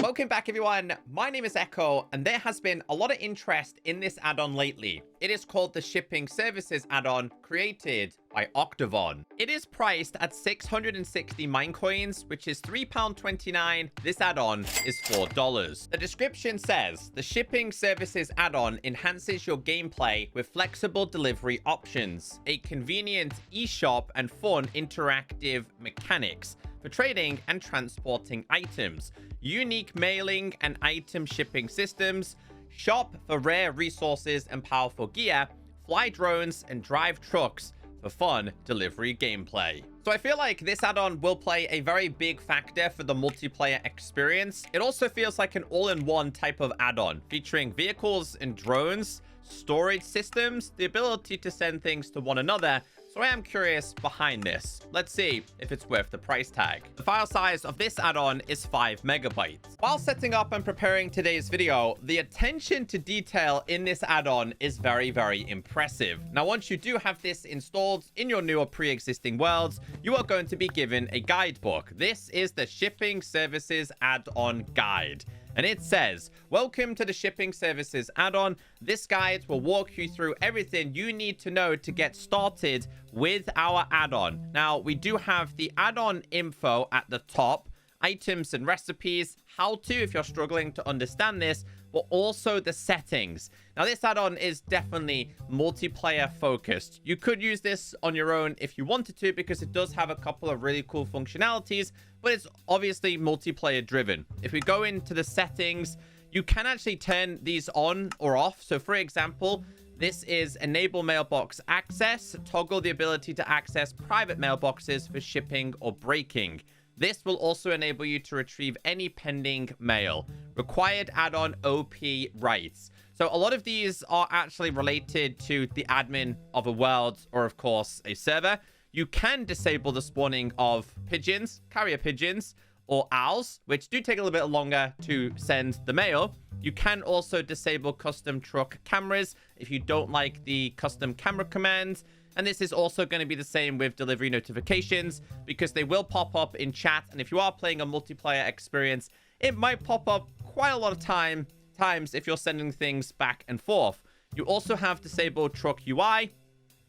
Welcome back, everyone. My name is Echo, and there has been a lot of interest in this add-on lately. It is called the Shipping Services add-on, created by Octavon. It is priced at 660 Minecoins, which is £3.29. This add-on is $4. The description says, the Shipping Services add-on enhances your gameplay with flexible delivery options, a convenient eShop, and fun interactive mechanics for trading and transporting items, unique mailing and item shipping systems, shop for rare resources and powerful gear, fly drones, and drive trucks for fun delivery gameplay. So I feel like this add-on will play a very big factor for the multiplayer experience. It also feels like an all-in-one type of add-on, featuring vehicles and drones, storage systems, the ability to send things to one another. So I am curious behind this. Let's see if it's worth the price tag. The file size of this add-on is 5 megabytes. While setting up and preparing today's video, the attention to detail in this add-on is very, very impressive. Now, once you do have this installed in your new or pre-existing worlds, you are going to be given a guidebook. This is the Shipping Services add-on guide. And it says, welcome to the Shipping Services add-on. This guide will walk you through everything you need to know to get started with our add-on. Now, we do have the add-on info at the top, items and recipes, how to if you're struggling to understand this, but also the settings. Now, this add-on is definitely multiplayer focused. You could use this on your own if you wanted to, because it does have a couple of really cool functionalities, but it's obviously multiplayer driven. If we go into the settings, you can actually turn these on or off. So for example, this is enable mailbox access, toggle the ability to access private mailboxes for shipping or breaking. This will also enable you to retrieve any pending mail. Required add-on OP rights. So a lot of these are actually related to the admin of a world or, of course, a server. You can disable the spawning of pigeons, carrier pigeons, or owls, which do take a little bit longer to send the mail. You can also disable custom truck cameras if you don't like the custom camera commands. And this is also going to be the same with delivery notifications, because they will pop up in chat. And if you are playing a multiplayer experience, it might pop up quite a lot of times if you're sending things back and forth. You also have disabled truck UI,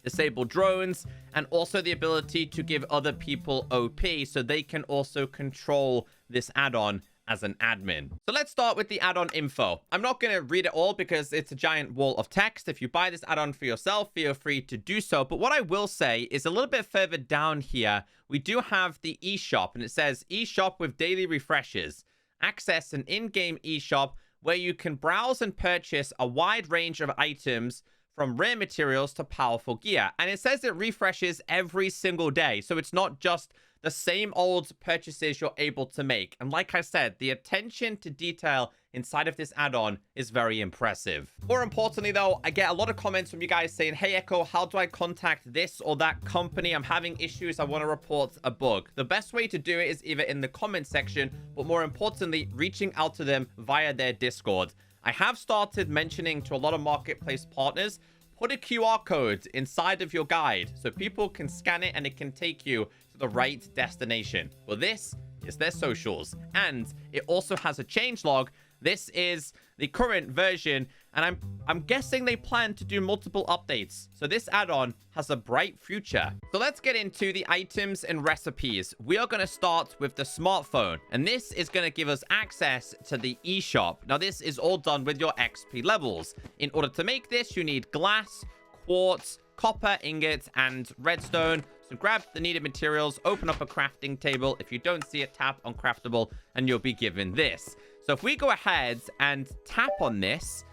disabled drones, and also the ability to give other people OP so they can also control this add-on as an admin. So let's start with the add-on info. I'm not going to read it all because it's a giant wall of text. If you buy this add-on for yourself, feel free to do so. But what I will say is a little bit further down here, we do have the eShop, and it says eShop with daily refreshes. Access an in-game eShop where you can browse and purchase a wide range of items from rare materials to powerful gear. And it says it refreshes every single day. So it's not just the same old purchases you're able to make. And like I said, the attention to detail inside of this add-on is very impressive. More importantly, though, I get a lot of comments from you guys saying, hey, Echo, how do I contact this or that company? I'm having issues. I want to report a bug. The best way to do it is either in the comment section, but more importantly, reaching out to them via their Discord. I have started mentioning to a lot of marketplace partners, put a QR code inside of your guide so people can scan it and it can take you to the right destination. Well, this is their socials, and it also has a changelog. This is the current version, and I'm guessing they plan to do multiple updates. So this add-on has a bright future. So let's get into the items and recipes. We are going to start with the smartphone, and this is going to give us access to the eShop. Now, this is all done with your XP levels. In order to make this, you need glass, quartz, copper ingots, and redstone. So grab the needed materials, open up a crafting table. If you don't see it, tap on craftable, and you'll be given this. So if we go ahead and tap on this,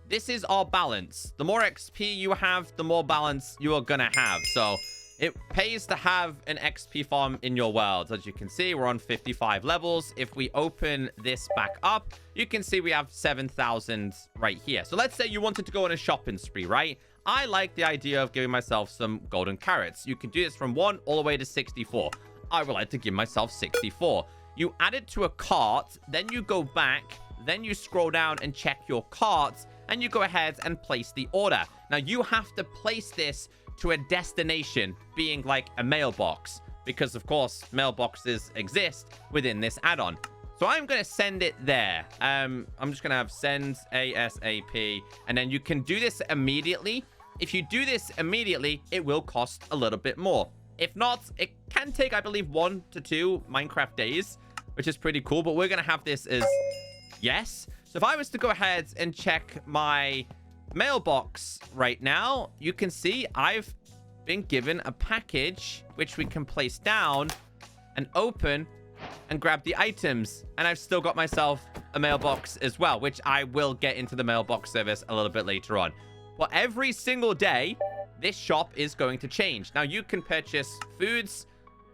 this is our balance. The more XP you have, the more balance you are going to have. So it pays to have an XP farm in your world. As you can see, we're on 55 levels. If we open this back up, you can see we have 7,000 right here. So let's say you wanted to go on a shopping spree, right? I like the idea of giving myself some golden carrots. You can do this from 1 all the way to 64. I would like to give myself 64. You add it to a cart, then you go back, then you scroll down and check your cart, and you go ahead and place the order. Now, you have to place this to a destination, being like a mailbox, because, of course, mailboxes exist within this add-on. So So I'm going to send it there. I'm just going to have send ASAP. And then you can do this immediately. If you do this immediately, it will cost a little bit more. If not, it can take, I believe, 1 to 2 Minecraft days, which is pretty cool. But we're going to have this as yes. So if I was to go ahead and check my mailbox right now, you can see I've been given a package, which we can place down and open and grab the items. And I've still got myself a mailbox as well, which I will get into the mailbox service a little bit later on. But every single day, this shop is going to change. Now, you can purchase foods,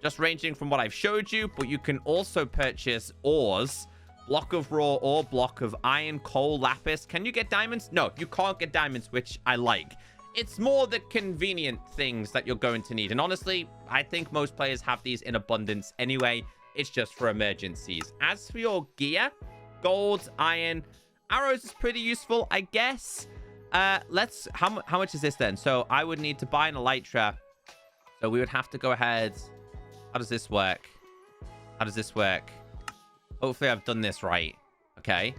just ranging from what I've showed you, but you can also purchase ores, block of raw ore, block of iron, coal, lapis. Can you get diamonds? No, you can't get diamonds, which I like. It's more the convenient things that you're going to need. And honestly, I think most players have these in abundance anyway. It's just for emergencies. As for your gear, gold, iron, arrows is pretty useful, I guess. How much is this then? So I would need to buy an elytra. So we would have to go ahead. How does this work? How does this work? Hopefully I've done this right. Okay.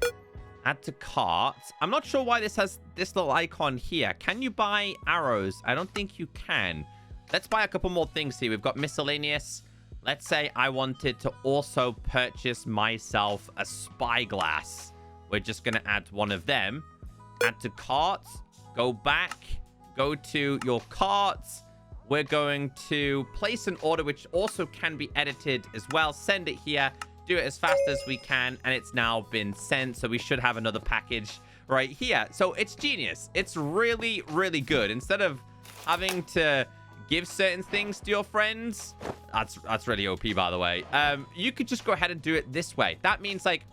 Add to cart. I'm not sure why this has this little icon here. Can you buy arrows? I don't think you can. Let's buy a couple more things here. We've got miscellaneous. Let's say I wanted to also purchase myself a spyglass. We're just going to add one of them. Add to cart. Go back. Go to your cart. We're going to place an order, which also can be edited as well. Send it here. Do it as fast as we can. And it's now been sent. So we should have another package right here. So it's genius. It's really, really good. Instead of having to give certain things to your friends, that's really OP, by the way. You could just go ahead and do it this way. That means, like,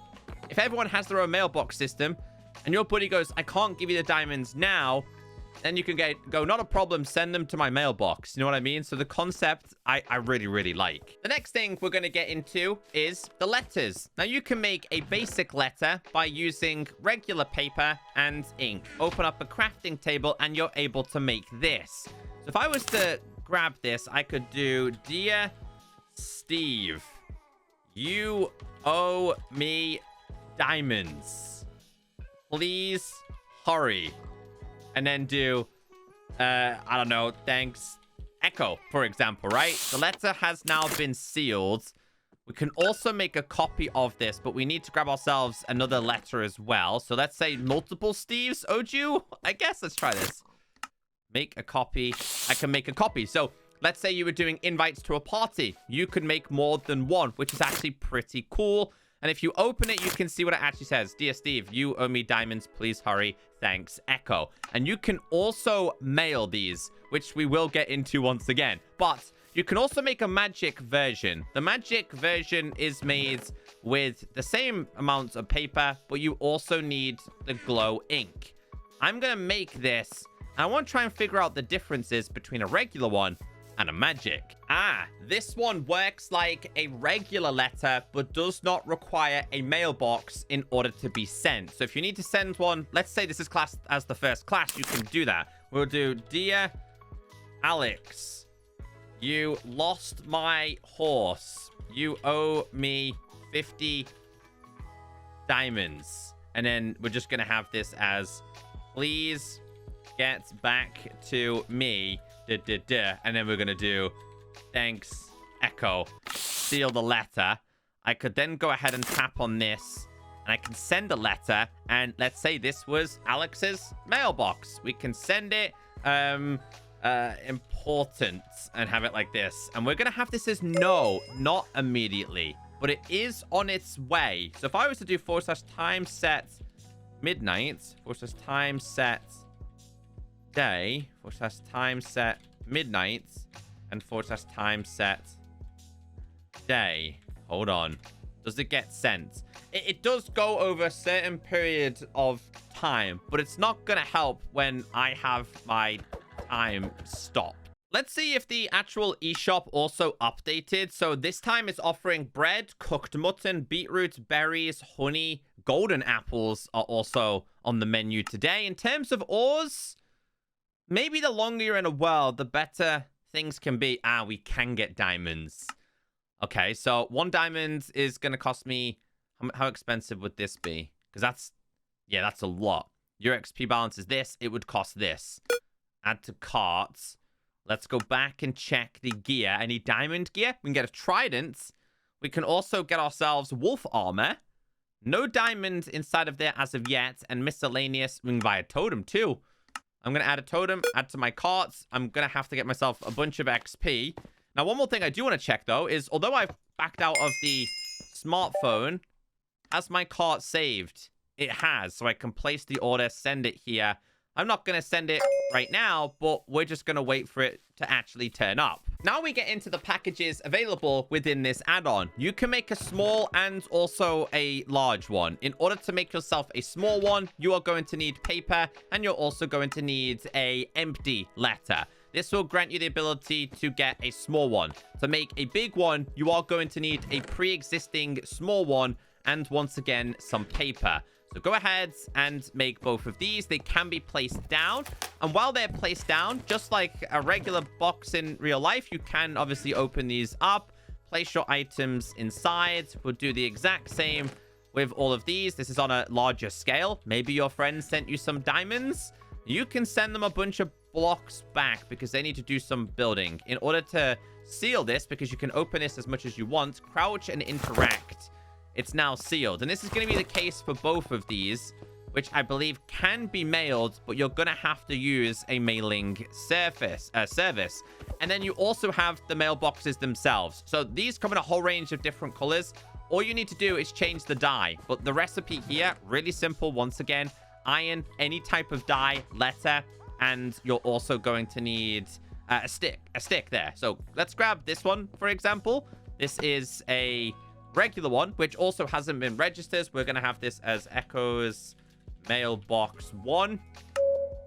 if everyone has their own mailbox system and your buddy goes, I can't give you the diamonds now, then you can go, not a problem, send them to my mailbox. You know what I mean? So the concept, I really, really like. The next thing we're going to get into is the letters. Now, you can make a basic letter by using regular paper and ink. Open up a crafting table and you're able to make this. So if I was to grab this, I could do, Dear Steve, you owe me diamonds. Please hurry. And then do, I don't know, thanks, Echo, for example, right? The letter has now been sealed. We can also make a copy of this, but we need to grab ourselves another letter as well. So let's say multiple Steves owed you. I guess let's try this. Make a copy. I can make a copy. So let's say you were doing invites to a party. You could make more than one, which is actually pretty cool. And if you open it, you can see what it actually says. Dear Steve, you owe me diamonds. Please hurry. Thanks, Echo. And you can also mail these, which we will get into once again. But you can also make a magic version. The magic version is made with the same amount of paper, but you also need the glow ink. I'm going to make this. I want to try and figure out the differences between a regular one and a magic. This one works like a regular letter, but does not require a mailbox in order to be sent. So if you need to send one, let's say this is classed as the first class, you can do that. We'll do, Dear Alex, you lost my horse. You owe me 50 diamonds. And then we're just going to have this as, please get back to me. And then we're going to do, thanks, Echo. Seal the letter. I could then go ahead and tap on this. And I can send a letter. And let's say this was Alex's mailbox. We can send it, important, and have it like this. And we're going to have this as no, not immediately. But it is on its way. So if I was to do /time set midnight, /time set day, /time set midnight, and /time set day. Hold on. Does it get sent? It does go over a certain period of time, but it's not going to help when I have my time stopped. Let's see if the actual eShop also updated. So this time it's offering bread, cooked mutton, beetroot, berries, honey, golden apples are also on the menu today. In terms of ores, maybe the longer you're in a world, the better things can be. We can get diamonds. Okay, so 1 diamond is going to cost me How expensive would this be? Because yeah, that's a lot. Your XP balance is this. It would cost this. Add to carts. Let's go back and check the gear. Any diamond gear? We can get a trident. We can also get ourselves wolf armor. No diamond inside of there as of yet. And miscellaneous. We can buy a totem too. I'm going to add a totem. Add to my carts. I'm going to have to get myself a bunch of XP. Now, one more thing I do want to check, though, is although I've backed out of the smartphone, has my cart saved? It has. So I can place the order, send it here. I'm not going to send it right now, but we're just going to wait for it to actually turn up. Now we get into the packages available within this add-on. You can make a small and also a large one. In order to make yourself a small one, you are going to need paper, and you're also going to need a empty letter. This will grant you the ability to get a small one. To make a big one, you are going to need a pre-existing small one, and once again, some paper. So go ahead and make both of these. They can be placed down. And while they're placed down, just like a regular box in real life, you can obviously open these up, place your items inside. We'll do the exact same with all of these. This is on a larger scale. Maybe your friend sent you some diamonds. You can send them a bunch of blocks back because they need to do some building. In order to seal this, because you can open this as much as you want, crouch and interact. It's now sealed. And this is going to be the case for both of these, which I believe can be mailed, but you're going to have to use a mailing service. And then you also have the mailboxes themselves. So these come in a whole range of different colors. All you need to do is change the dye. But the recipe here, really simple. Once again, iron, any type of dye, letter, and you're also going to need a stick there. So let's grab this one, for example. This is a regular one, which also hasn't been registered. We're going to have this as Echo's Mailbox 1.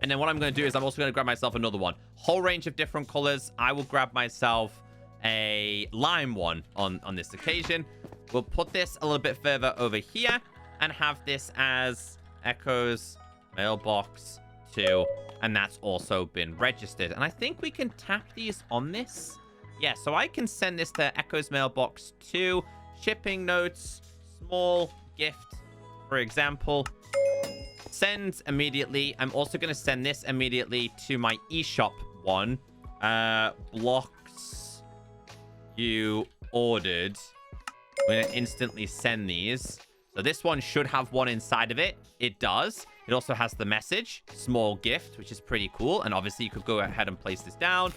And then what I'm going to do is I'm also going to grab myself another one. Whole range of different colors. I will grab myself a lime one on this occasion. We'll put this a little bit further over here and have this as Echo's Mailbox 2. And that's also been registered. And I think we can tap these on this. Yeah, so I can send this to Echo's Mailbox 2. Shipping notes, small gift, for example. Send immediately. I'm also going to send this immediately to my eShop one. Blocks you ordered. I'm going to instantly send these. So this one should have one inside of it. It does. It also has the message, small gift, which is pretty cool. And obviously you could go ahead and place this down,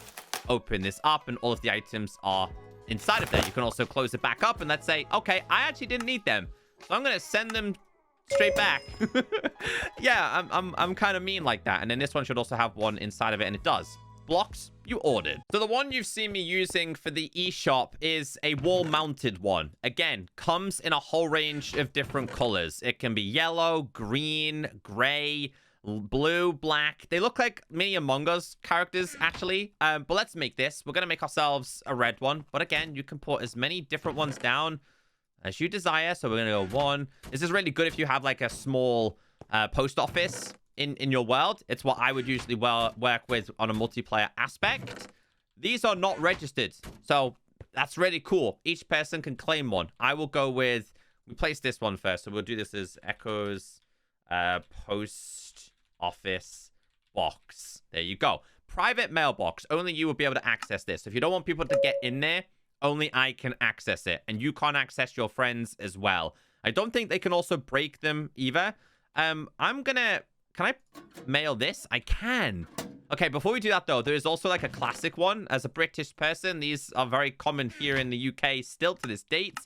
open this up, and all of the items are inside of there. You can also close it back up and let's say, okay, I actually didn't need them, so I'm gonna send them straight back. Yeah, I'm kind of mean like that. And then this one should also have one inside of it, and it does. Blocks you ordered. So the one you've seen me using for the eShop is a wall mounted one. Again, comes in a whole range of different colors. It can be yellow, green, gray, blue, black. They look like mini Among Us characters, actually. But let's make this. We're going to make ourselves a red one. But again, you can put as many different ones down as you desire. So we're going to go one. This is really good if you have like a small post office in your world. It's what I would usually work with on a multiplayer aspect. These are not registered. So that's really cool. Each person can claim one. I will go with... We place this one first. So we'll do this as Echo's post office box. There you go. Private mailbox. Only you will be able to access this. If you don't want people to get in there, only I can access it. And you can't access your friends as well. I don't think they can also break them either. I'm gonna... Can I mail this? I can. Okay, before we do that, though, there is also like a classic one. As a British person, these are very common here in the UK still to this date.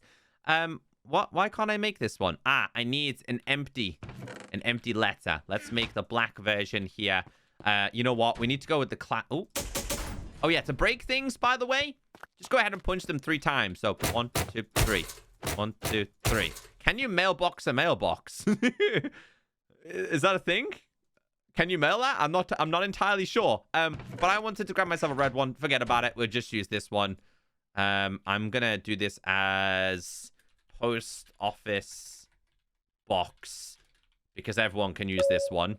Why can't I make this one? I need an empty letter. Let's make the black version here. You know what? We need to go with the Oh, yeah, to break things, by the way, just go ahead and punch them 3 times. So 1, 2, 3. 1, 2, 3. Can you mailbox a mailbox? Is that a thing? Can you mail that? I'm not entirely sure. But I wanted to grab myself a red one. Forget about it. We'll just use this one. I'm gonna do this as post office box because everyone can use this one.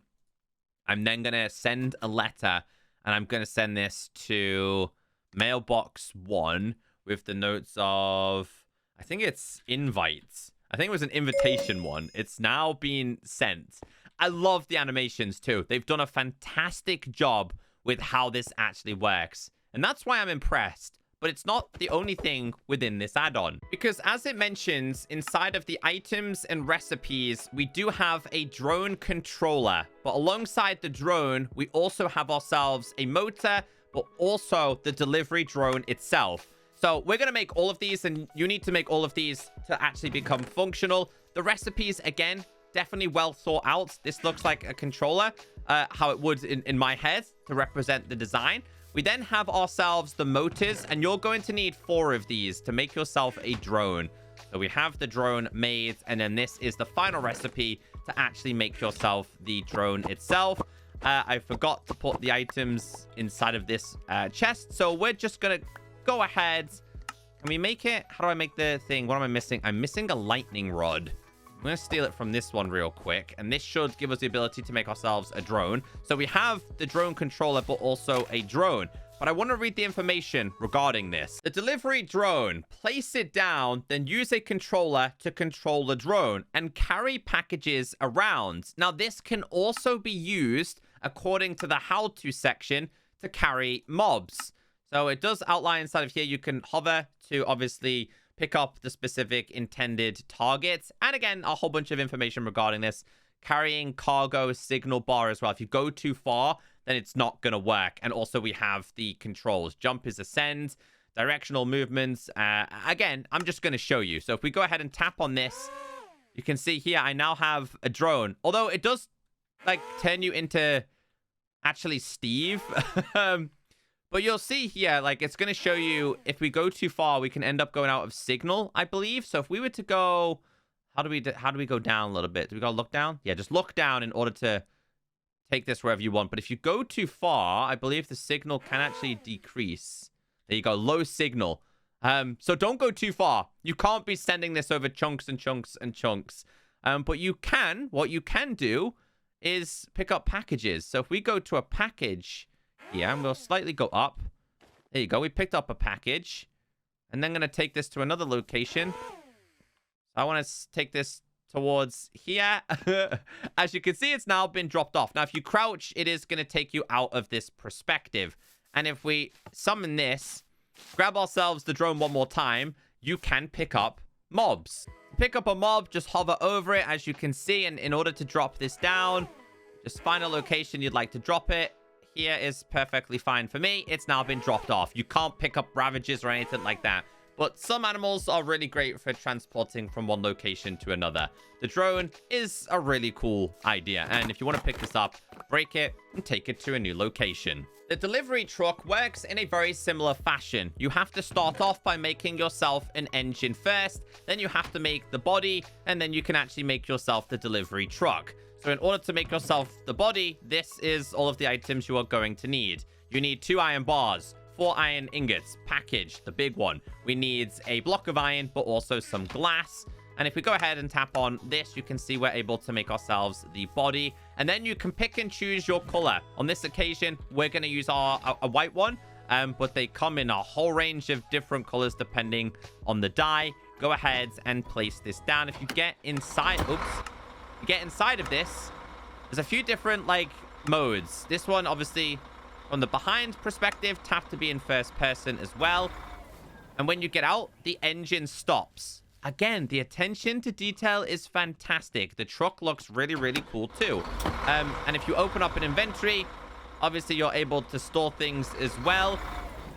I'm then gonna send a letter, and I'm gonna send this to mailbox 1 with the notes of, I think it's invites. I think it was an invitation one. It's now being sent. I love the animations too. They've done a fantastic job with how this actually works. And that's why I'm impressed. But it's not the only thing within this add-on. Because as it mentions, inside of the items and recipes, we do have a drone controller. But alongside the drone, we also have ourselves a motor, but also the delivery drone itself. So we're going to make all of these, and you need to make all of these to actually become functional. The recipes, again, definitely well thought out. This looks like a controller, how it would in my head to represent the design. We then have ourselves the motors, and you're going to need 4 of these to make yourself a drone. So we have the drone made, and then this is the final recipe to actually make yourself the drone itself. I forgot to put the items inside of this chest, so we're just going to go ahead. Can we make it? How do I make the thing? What am I missing? I'm missing a lightning rod. I'm going to steal it from this one real quick. And this should give us the ability to make ourselves a drone. So we have the drone controller, but also a drone. But I want to read the information regarding this. The delivery drone. Place it down, then use a controller to control the drone and carry packages around. Now, this can also be used, according to the how-to section, to carry mobs. So it does outline inside of here. You can hover to obviously pick up the specific intended targets. And again, a whole bunch of information regarding this. Carrying cargo signal bar as well. If you go too far, then it's not going to work. And also we have the controls. Jump is ascend. Directional movements. Again, I'm just going to show you. So if we go ahead and tap on this, you can see here I now have a drone. Although it does like turn you into actually Steve. But you'll see here, like, it's going to show you if we go too far, we can end up going out of signal, I believe. So if we were to go, how do we go down a little bit? Do we go look down? Yeah, just look down in order to take this wherever you want. But if you go too far, I believe the signal can actually decrease. There you go, low signal. So don't go too far. You can't be sending this over chunks and chunks and chunks. But you can, what you can do is pick up packages. So if we go to a package... yeah, and we'll slightly go up. There you go. We picked up a package. And then I'm going to take this to another location. So I want to take this towards here. As you can see, it's now been dropped off. Now, if you crouch, it is going to take you out of this perspective. And if we summon this, grab ourselves the drone one more time, you can pick up mobs. Pick up a mob, just hover over it, as you can see. And in order to drop this down, just find a location you'd like to drop it. Here is perfectly fine for me. It's now been dropped off. You can't pick up ravages or anything like that. But some animals are really great for transporting from one location to another. The drone is a really cool idea. And if you want to pick this up, break it and take it to a new location. The delivery truck works in a very similar fashion. You have to start off by making yourself an engine first. Then you have to make the body. And then you can actually make yourself the delivery truck. So in order to make yourself the body, this is all of the items you are going to need. You need 2 iron bars, 4 iron ingots, package, the big one. We need a block of iron, but also some glass. And if we go ahead and tap on this, you can see we're able to make ourselves the body. And then you can pick and choose your color. On this occasion, we're going to use a white one. But they come in a whole range of different colors depending on the dye. Go ahead and place this down. If you get inside... oops. You get inside of this, there's a few different, like, modes. This one, obviously, from the behind perspective, tap to be in first person as well. And when you get out, the engine stops. Again, the attention to detail is fantastic. The truck looks really, really cool, too. And if you open up an inventory, obviously, you're able to store things as well.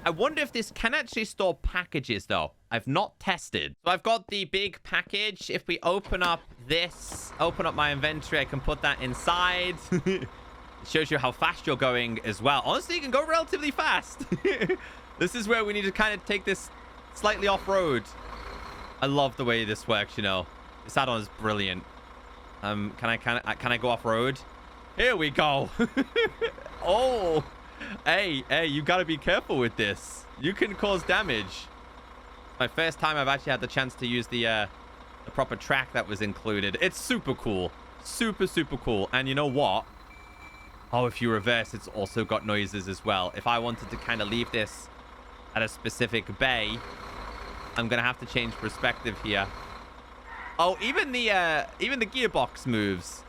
I wonder if this can actually store packages, though. I've not tested. So I've got the big package. If we open up this, open up my inventory, I can put that inside. It shows you how fast you're going as well. Honestly, you can go relatively fast. This is where we need to kind of take this slightly off-road. I love the way this works, you know. This add-on is brilliant. Can I go off-road? Here we go. Oh. Hey, you gotta be careful with this. You can cause damage. My first time I've actually had the chance to use the proper track that was included. It's super cool. Super, super cool. And you know what? Oh, if you reverse, it's also got noises as well. If I wanted to kind of leave this at a specific bay, I'm gonna have to change perspective here. Oh, even the gearbox moves.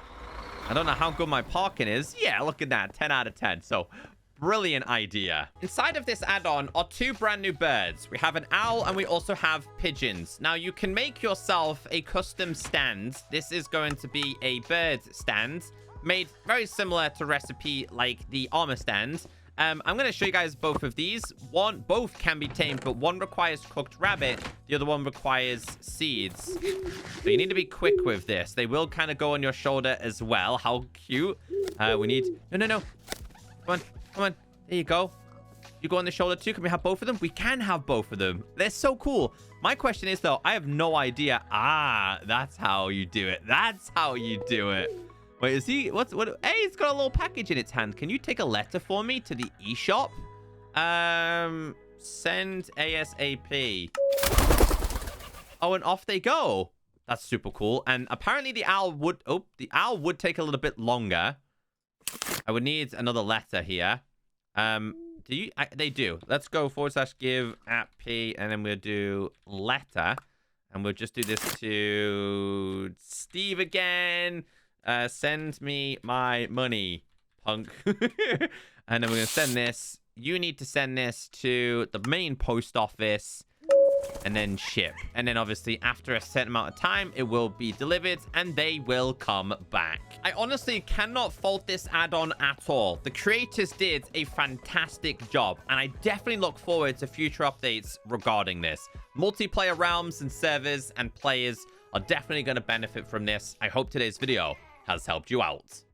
I don't know how good my parking is. Yeah, look at that. 10 out of 10. So, brilliant idea. Inside of this add-on are 2 brand new birds. We have an owl and we also have pigeons. Now, you can make yourself a custom stand. This is going to be a bird stand made very similar to recipe like the armor stand. I'm going to show you guys both of these. Both can be tamed, but one requires cooked rabbit. The other one requires seeds. So you need to be quick with this. They will kind of go on your shoulder as well. How cute. We need... No. Come on. There you go. You go on the shoulder too. Can we have both of them? We can have both of them. They're so cool. My question is, though, I have no idea. Ah, that's how you do it. That's how you do it. Wait, is he... What? Hey, it's got a little package in its hand. Can you take a letter for me to the eShop? Send ASAP. Oh, and off they go. That's super cool. And apparently the owl would... Oh, the owl would take a little bit longer. I would need another letter here. Do you... they do. Let's go /give @p, and then we'll do letter. And we'll just do this to Steve again. Send me my money, punk. And then we're going to send this. You need to send this to the main post office and then ship. And then obviously after a certain amount of time, it will be delivered and they will come back. I honestly cannot fault this add-on at all. The creators did a fantastic job, and I definitely look forward to future updates regarding this. Multiplayer realms and servers and players are definitely going to benefit from this. I hope today's video has helped you out.